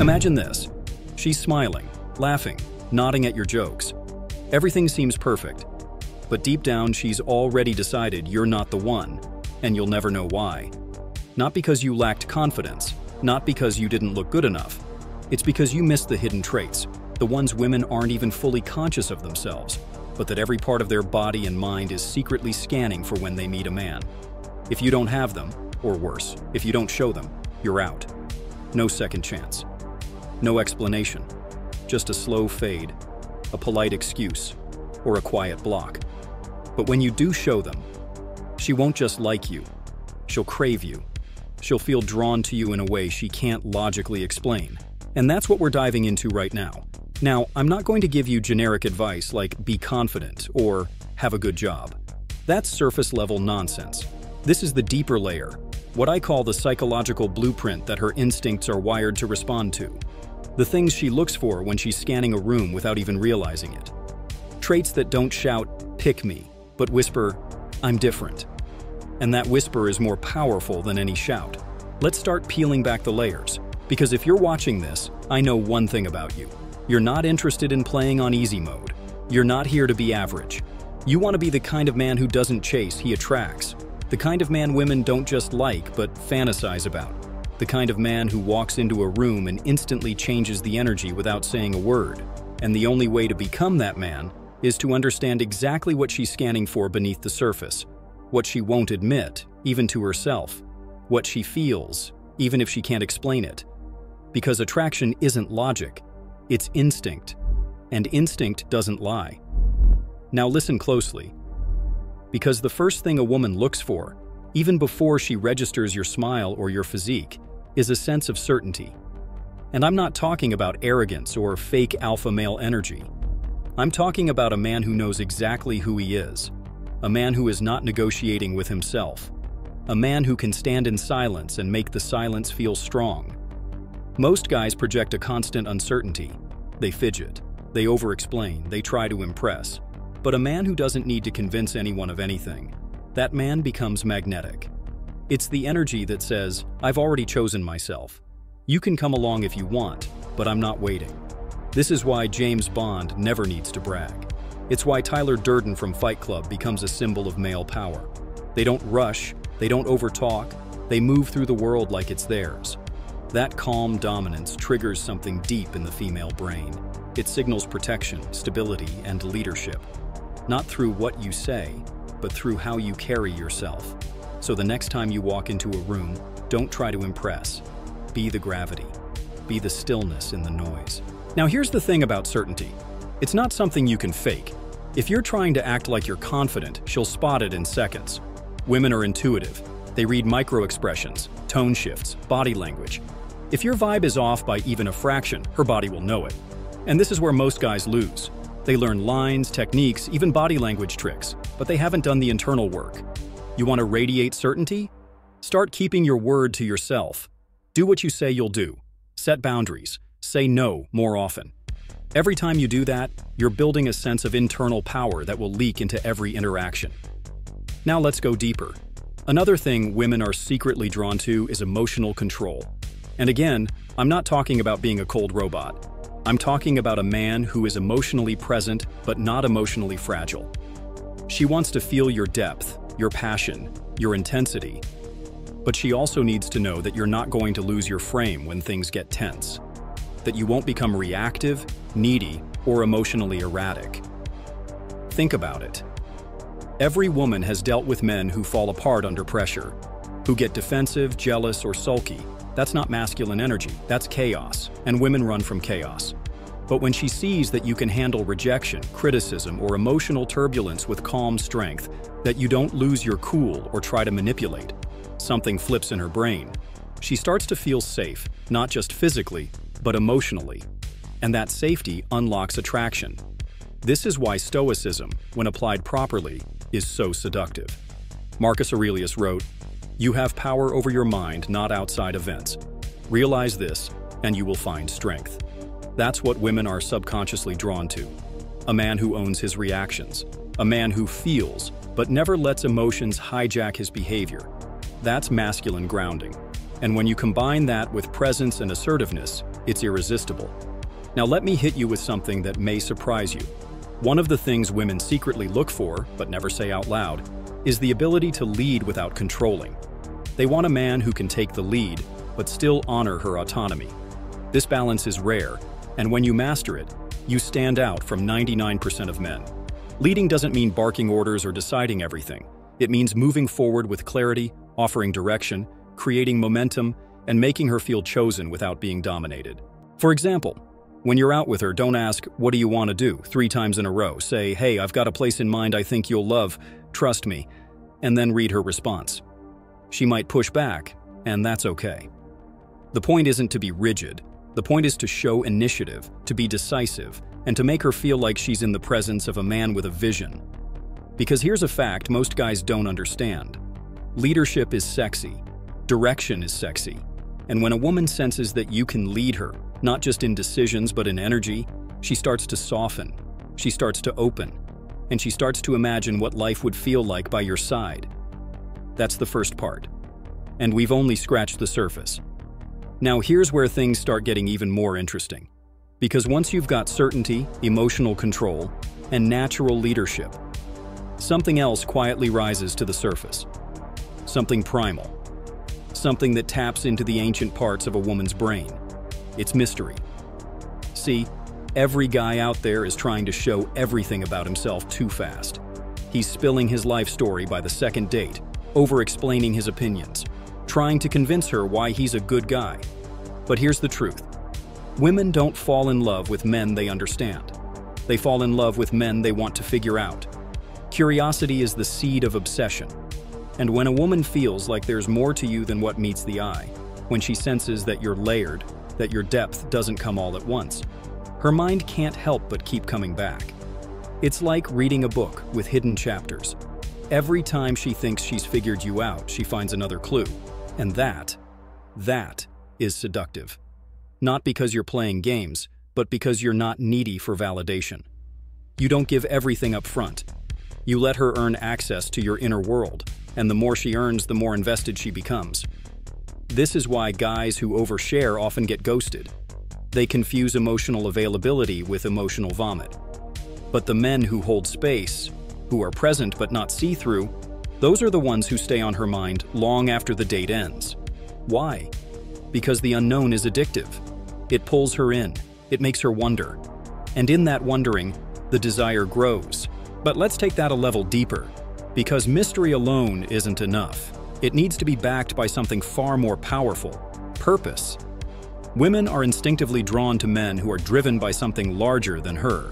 Imagine this. She's smiling, laughing, nodding at your jokes. Everything seems perfect. But deep down, she's already decided you're not the one, and you'll never know why. Not because you lacked confidence, not because you didn't look good enough. It's because you missed the hidden traits, the ones women aren't even fully conscious of themselves, but that every part of their body and mind is secretly scanning for when they meet a man. If you don't have them, or worse, if you don't show them, you're out. No second chance. No explanation. Just a slow fade, a polite excuse, or a quiet block. But when you do show them, she won't just like you, she'll crave you. She'll feel drawn to you in a way she can't logically explain. And that's what we're diving into right now. Now, I'm not going to give you generic advice like be confident or have a good job. That's surface-level nonsense. This is the deeper layer, what I call the psychological blueprint that her instincts are wired to respond to. The things she looks for when she's scanning a room without even realizing it. Traits that don't shout, "Pick me," but whisper, "I'm different." And that whisper is more powerful than any shout. Let's start peeling back the layers. Because if you're watching this, I know one thing about you. You're not interested in playing on easy mode. You're not here to be average. You want to be the kind of man who doesn't chase, he attracts. The kind of man women don't just like, but fantasize about. The kind of man who walks into a room and instantly changes the energy without saying a word. And the only way to become that man is to understand exactly what she's scanning for beneath the surface. What she won't admit, even to herself. What she feels, even if she can't explain it. Because attraction isn't logic, it's instinct. And instinct doesn't lie. Now listen closely. Because the first thing a woman looks for, even before she registers your smile or your physique, is a sense of certainty. And I'm not talking about arrogance or fake alpha male energy. I'm talking about a man who knows exactly who he is. A man who is not negotiating with himself. A man who can stand in silence and make the silence feel strong. Most guys project a constant uncertainty. They fidget, they over-explain, they try to impress. But a man who doesn't need to convince anyone of anything, that man becomes magnetic. It's the energy that says, I've already chosen myself. You can come along if you want, but I'm not waiting. This is why James Bond never needs to brag. It's why Tyler Durden from Fight Club becomes a symbol of male power. They don't rush, they don't overtalk, they move through the world like it's theirs. That calm dominance triggers something deep in the female brain. It signals protection, stability, and leadership. Not through what you say, but through how you carry yourself. So the next time you walk into a room, don't try to impress. Be the gravity. Be the stillness in the noise. Now here's the thing about certainty. It's not something you can fake. If you're trying to act like you're confident, she'll spot it in seconds. Women are intuitive. They read micro-expressions, tone shifts, body language. If your vibe is off by even a fraction, her body will know it. And this is where most guys lose. They learn lines, techniques, even body language tricks, but they haven't done the internal work. You want to radiate certainty? Start keeping your word to yourself. Do what you say you'll do. Set boundaries. Say no more often. Every time you do that, you're building a sense of internal power that will leak into every interaction. Now let's go deeper. Another thing women are secretly drawn to is emotional control. And again, I'm not talking about being a cold robot. I'm talking about a man who is emotionally present but not emotionally fragile. She wants to feel your depth, your passion, your intensity. But she also needs to know that you're not going to lose your frame when things get tense. That you won't become reactive, needy, or emotionally erratic. Think about it. Every woman has dealt with men who fall apart under pressure, who get defensive, jealous, or sulky. That's not masculine energy, that's chaos, and women run from chaos. But when she sees that you can handle rejection, criticism, or emotional turbulence with calm strength, that you don't lose your cool or try to manipulate, something flips in her brain. She starts to feel safe, not just physically, but emotionally. And that safety unlocks attraction. This is why stoicism, when applied properly, is so seductive. Marcus Aurelius wrote, "You have power over your mind, not outside events. Realize this, and you will find strength." That's what women are subconsciously drawn to. A man who owns his reactions. A man who feels, but never lets emotions hijack his behavior. That's masculine grounding. And when you combine that with presence and assertiveness, it's irresistible. Now let me hit you with something that may surprise you. One of the things women secretly look for, but never say out loud, is the ability to lead without controlling. They want a man who can take the lead, but still honor her autonomy. This balance is rare, and when you master it, you stand out from 99% of men. Leading doesn't mean barking orders or deciding everything. It means moving forward with clarity, offering direction, creating momentum, and making her feel chosen without being dominated. For example, when you're out with her, don't ask, "What do you want to do?" 3 times in a row. Say, "Hey, I've got a place in mind I think you'll love. Trust me." And then read her response. She might push back, and that's okay. The point isn't to be rigid. The point is to show initiative, to be decisive, and to make her feel like she's in the presence of a man with a vision. Because here's a fact most guys don't understand. Leadership is sexy. Direction is sexy. And when a woman senses that you can lead her, not just in decisions but in energy, she starts to soften, she starts to open, and she starts to imagine what life would feel like by your side. That's the first part. And we've only scratched the surface. Now here's where things start getting even more interesting. Because once you've got certainty, emotional control, and natural leadership, something else quietly rises to the surface. Something primal. Something that taps into the ancient parts of a woman's brain. It's mystery. See, every guy out there is trying to show everything about himself too fast. He's spilling his life story by the second date, over-explaining his opinions, trying to convince her why he's a good guy. But here's the truth. Women don't fall in love with men they understand. They fall in love with men they want to figure out. Curiosity is the seed of obsession. And when a woman feels like there's more to you than what meets the eye, when she senses that you're layered, that your depth doesn't come all at once, her mind can't help but keep coming back. It's like reading a book with hidden chapters. Every time she thinks she's figured you out, she finds another clue. And that is seductive. Not because you're playing games, but because you're not needy for validation. You don't give everything up front. You let her earn access to your inner world, and the more she earns, the more invested she becomes. This is why guys who overshare often get ghosted. They confuse emotional availability with emotional vomit. But the men who hold space, who are present but not see-through, those are the ones who stay on her mind long after the date ends. Why? Because the unknown is addictive. It pulls her in. It makes her wonder. And in that wondering, the desire grows. But let's take that a level deeper. Because mystery alone isn't enough. It needs to be backed by something far more powerful: purpose. Women are instinctively drawn to men who are driven by something larger than her.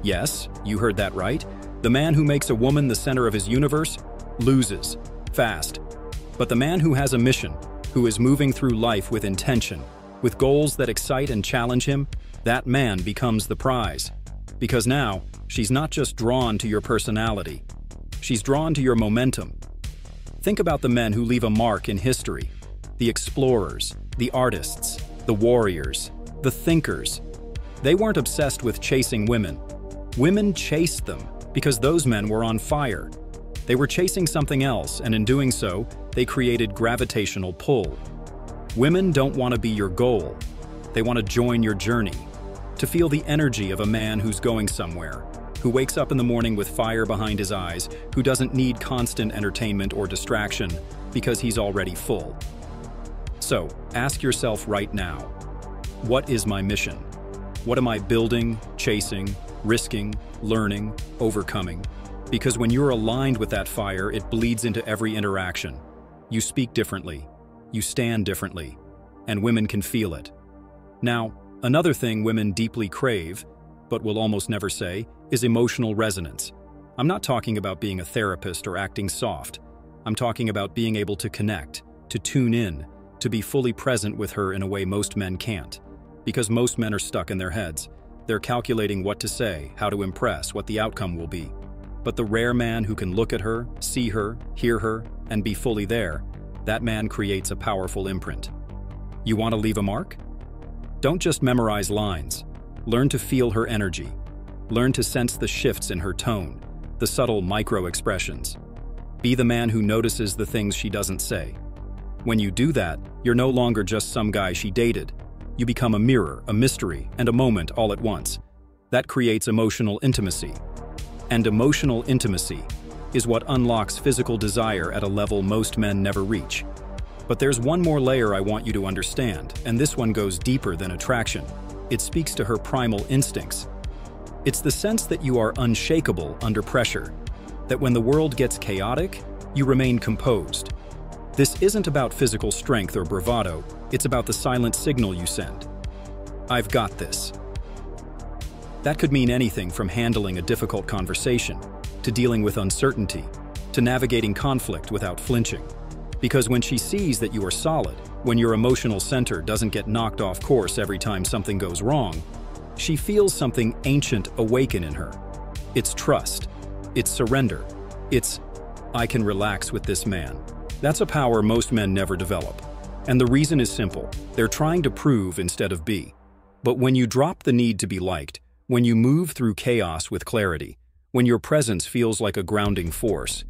Yes, you heard that right. The man who makes a woman the center of his universe loses fast. But the man who has a mission, who is moving through life with intention, with goals that excite and challenge him, that man becomes the prize. Because now, she's not just drawn to your personality. She's drawn to your momentum. Think about the men who leave a mark in history. The explorers, the artists, the warriors, the thinkers. They weren't obsessed with chasing women. Women chased them because those men were on fire. They were chasing something else, and in doing so, they created gravitational pull. Women don't want to be your goal. They want to join your journey, to feel the energy of a man who's going somewhere, who wakes up in the morning with fire behind his eyes, who doesn't need constant entertainment or distraction because he's already full. So, ask yourself right now, what is my mission? What am I building, chasing, risking, learning, overcoming? Because when you're aligned with that fire, it bleeds into every interaction. You speak differently, you stand differently, and women can feel it. Now, another thing women deeply crave, but will almost never say, is emotional resonance. I'm not talking about being a therapist or acting soft. I'm talking about being able to connect, to tune in, to be fully present with her in a way most men can't. Because most men are stuck in their heads. They're calculating what to say, how to impress, what the outcome will be. But the rare man who can look at her, see her, hear her, and be fully there, that man creates a powerful imprint. You want to leave a mark? Don't just memorize lines. Learn to feel her energy. Learn to sense the shifts in her tone, the subtle micro-expressions. Be the man who notices the things she doesn't say. When you do that, you're no longer just some guy she dated. You become a mirror, a mystery, and a moment all at once. That creates emotional intimacy. And emotional intimacy is what unlocks physical desire at a level most men never reach. But there's one more layer I want you to understand, and this one goes deeper than attraction. It speaks to her primal instincts. It's the sense that you are unshakable under pressure, that when the world gets chaotic, you remain composed. This isn't about physical strength or bravado, it's about the silent signal you send. I've got this. That could mean anything from handling a difficult conversation, to dealing with uncertainty, to navigating conflict without flinching. Because when she sees that you are solid, when your emotional center doesn't get knocked off course every time something goes wrong, she feels something ancient awaken in her. It's trust. It's surrender. It's, I can relax with this man. That's a power most men never develop. And the reason is simple. They're trying to prove instead of be. But when you drop the need to be liked, when you move through chaos with clarity, when your presence feels like a grounding force,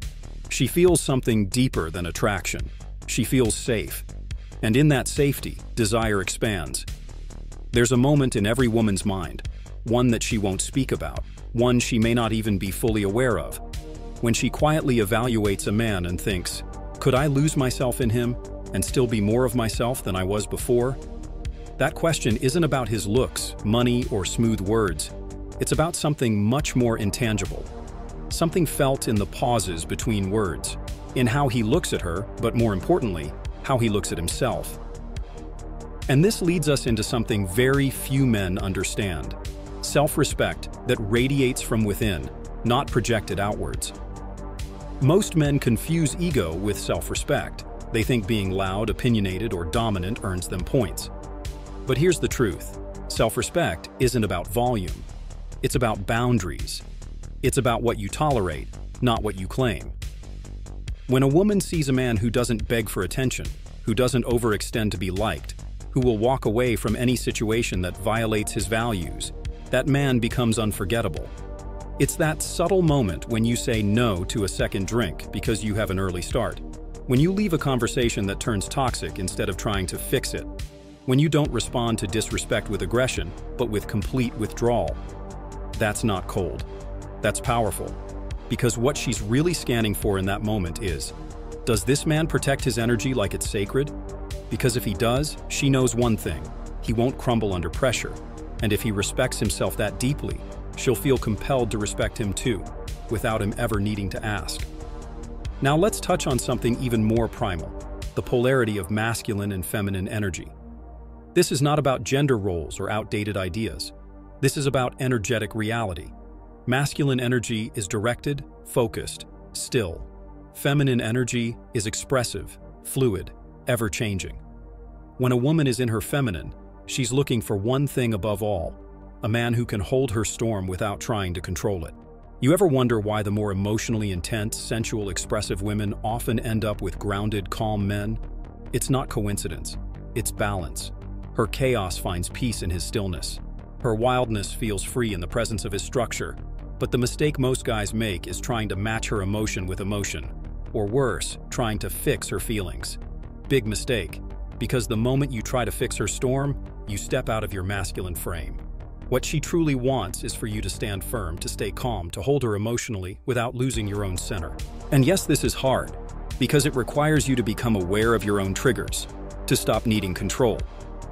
she feels something deeper than attraction. She feels safe. And in that safety, desire expands. There's a moment in every woman's mind, one that she won't speak about, one she may not even be fully aware of, when she quietly evaluates a man and thinks, could I lose myself in him and still be more of myself than I was before? That question isn't about his looks, money, or smooth words. It's about something much more intangible. Something felt in the pauses between words, in how he looks at her, but more importantly, how he looks at himself. And this leads us into something very few men understand: self-respect that radiates from within, not projected outwards. Most men confuse ego with self-respect. They think being loud, opinionated, or dominant earns them points. But here's the truth. Self-respect isn't about volume. It's about boundaries. It's about what you tolerate, not what you claim. When a woman sees a man who doesn't beg for attention, who doesn't overextend to be liked, who will walk away from any situation that violates his values, that man becomes unforgettable. It's that subtle moment when you say no to a second drink because you have an early start, when you leave a conversation that turns toxic instead of trying to fix it, when you don't respond to disrespect with aggression, but with complete withdrawal. That's not cold. That's powerful. Because what she's really scanning for in that moment is, does this man protect his energy like it's sacred? Because if he does, she knows one thing: he won't crumble under pressure. And if he respects himself that deeply, she'll feel compelled to respect him too, without him ever needing to ask. Now let's touch on something even more primal: the polarity of masculine and feminine energy. This is not about gender roles or outdated ideas. This is about energetic reality. Masculine energy is directed, focused, still. Feminine energy is expressive, fluid, ever-changing. When a woman is in her feminine, she's looking for one thing above all: a man who can hold her storm without trying to control it. You ever wonder why the more emotionally intense, sensual, expressive women often end up with grounded, calm men? It's not coincidence. It's balance. Her chaos finds peace in his stillness. Her wildness feels free in the presence of his structure. But the mistake most guys make is trying to match her emotion with emotion. Or worse, trying to fix her feelings. Big mistake, because the moment you try to fix her storm, you step out of your masculine frame. What she truly wants is for you to stand firm, to stay calm, to hold her emotionally without losing your own center. And yes, this is hard, because it requires you to become aware of your own triggers, to stop needing control,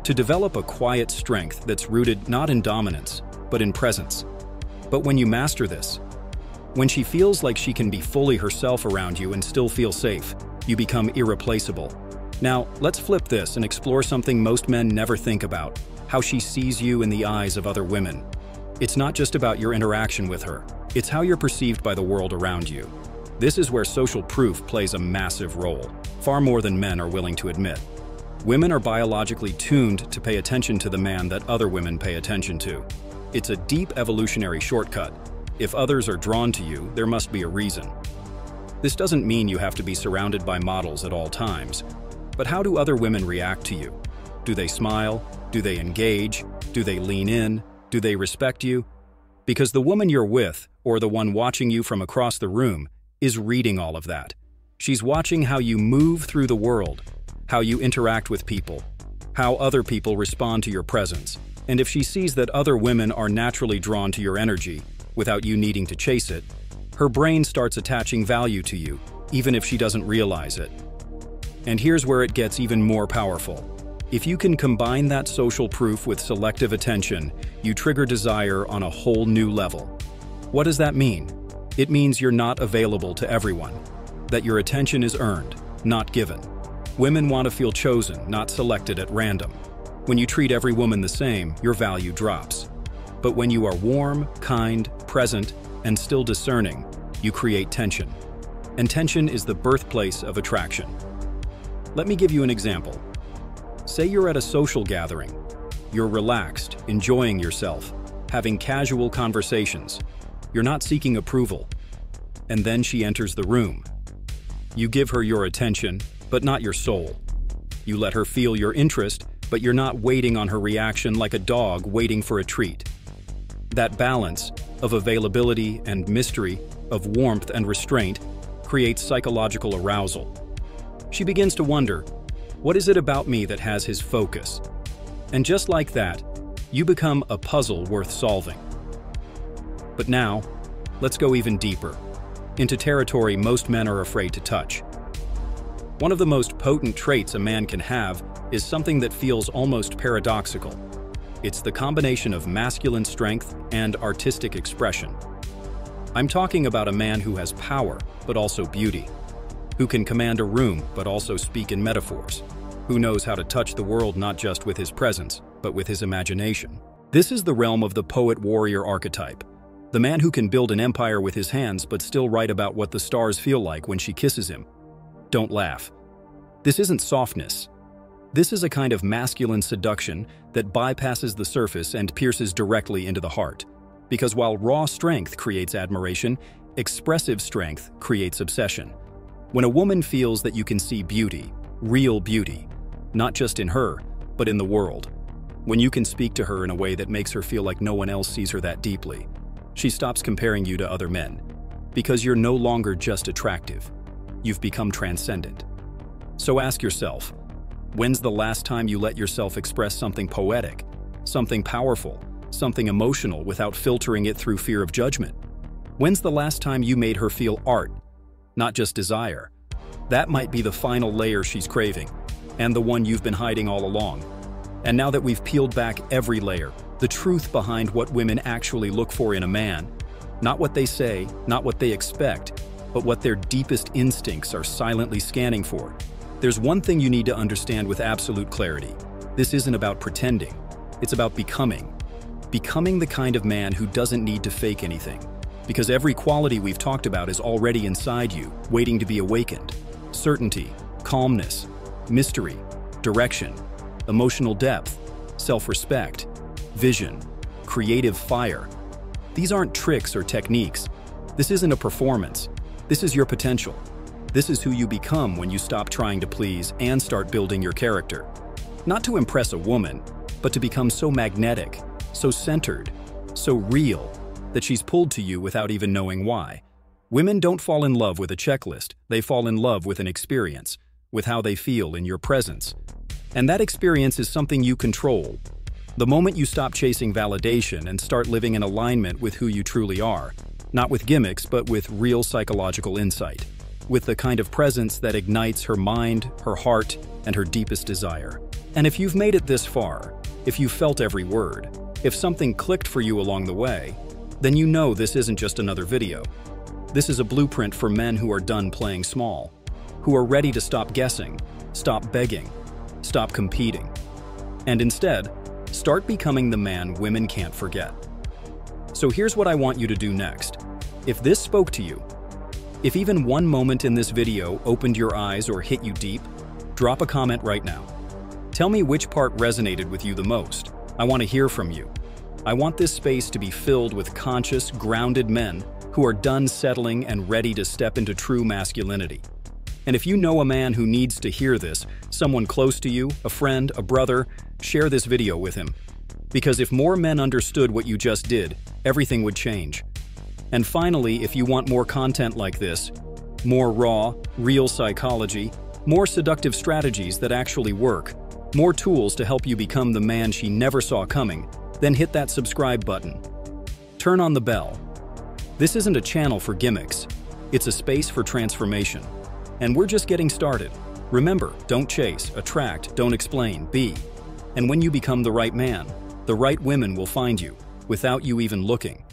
to develop a quiet strength that's rooted not in dominance, but in presence. But when you master this, when she feels like she can be fully herself around you and still feel safe, you become irreplaceable. Now, let's flip this and explore something most men never think about: how she sees you in the eyes of other women. It's not just about your interaction with her, it's how you're perceived by the world around you. This is where social proof plays a massive role, far more than men are willing to admit. Women are biologically tuned to pay attention to the man that other women pay attention to. It's a deep evolutionary shortcut. If others are drawn to you, there must be a reason. This doesn't mean you have to be surrounded by models at all times. But how do other women react to you? Do they smile? Do they engage? Do they lean in? Do they respect you? Because the woman you're with, or the one watching you from across the room, is reading all of that. She's watching how you move through the world, how you interact with people, how other people respond to your presence. And if she sees that other women are naturally drawn to your energy, without you needing to chase it, her brain starts attaching value to you, even if she doesn't realize it. And here's where it gets even more powerful. If you can combine that social proof with selective attention, you trigger desire on a whole new level. What does that mean? It means you're not available to everyone, that your attention is earned, not given. Women want to feel chosen, not selected at random. When you treat every woman the same, your value drops. But when you are warm, kind, present, and still discerning, you create tension. And tension is the birthplace of attraction. Let me give you an example. Say you're at a social gathering. You're relaxed, enjoying yourself, having casual conversations. You're not seeking approval. And then she enters the room. You give her your attention, but not your soul. You let her feel your interest, but you're not waiting on her reaction like a dog waiting for a treat. That balance of availability and mystery, of warmth and restraint, creates psychological arousal. She begins to wonder, what is it about me that has his focus? And just like that, you become a puzzle worth solving. But now, let's go even deeper, into territory most men are afraid to touch. One of the most potent traits a man can have is something that feels almost paradoxical. It's the combination of masculine strength and artistic expression. I'm talking about a man who has power, but also beauty, who can command a room, but also speak in metaphors, who knows how to touch the world not just with his presence, but with his imagination. This is the realm of the poet-warrior archetype, the man who can build an empire with his hands but still write about what the stars feel like when she kisses him. Don't laugh. This isn't softness. This is a kind of masculine seduction that bypasses the surface and pierces directly into the heart. Because while raw strength creates admiration, expressive strength creates obsession. When a woman feels that you can see beauty, real beauty, not just in her, but in the world, when you can speak to her in a way that makes her feel like no one else sees her that deeply, she stops comparing you to other men. Because you're no longer just attractive. You've become transcendent. So ask yourself, when's the last time you let yourself express something poetic, something powerful, something emotional without filtering it through fear of judgment? When's the last time you made her feel art, not just desire? That might be the final layer she's craving, and the one you've been hiding all along. And now that we've peeled back every layer, the truth behind what women actually look for in a man, not what they say, not what they expect, but what their deepest instincts are silently scanning for, there's one thing you need to understand with absolute clarity. This isn't about pretending. It's about becoming. Becoming the kind of man who doesn't need to fake anything. Because every quality we've talked about is already inside you, waiting to be awakened. Certainty, calmness, mystery, direction, emotional depth, self-respect, vision, creative fire. These aren't tricks or techniques. This isn't a performance. This is your potential. This is who you become when you stop trying to please and start building your character. Not to impress a woman, but to become so magnetic, so centered, so real, that she's pulled to you without even knowing why. Women don't fall in love with a checklist, they fall in love with an experience, with how they feel in your presence. And that experience is something you control. The moment you stop chasing validation and start living in alignment with who you truly are, not with gimmicks, but with real psychological insight, with the kind of presence that ignites her mind, her heart, and her deepest desire. And if you've made it this far, if you've felt every word, if something clicked for you along the way, then you know this isn't just another video. This is a blueprint for men who are done playing small, who are ready to stop guessing, stop begging, stop competing, and instead, start becoming the man women can't forget. So here's what I want you to do next. If this spoke to you, if even one moment in this video opened your eyes or hit you deep, drop a comment right now. Tell me which part resonated with you the most. I want to hear from you. I want this space to be filled with conscious, grounded men who are done settling and ready to step into true masculinity. And if you know a man who needs to hear this, someone close to you, a friend, a brother, share this video with him. Because if more men understood what you just did, everything would change. And finally, if you want more content like this, more raw, real psychology, more seductive strategies that actually work, more tools to help you become the man she never saw coming, then hit that subscribe button. Turn on the bell. This isn't a channel for gimmicks. It's a space for transformation. And we're just getting started. Remember, don't chase, attract, don't explain, be. And when you become the right man, the right women will find you, without you even looking.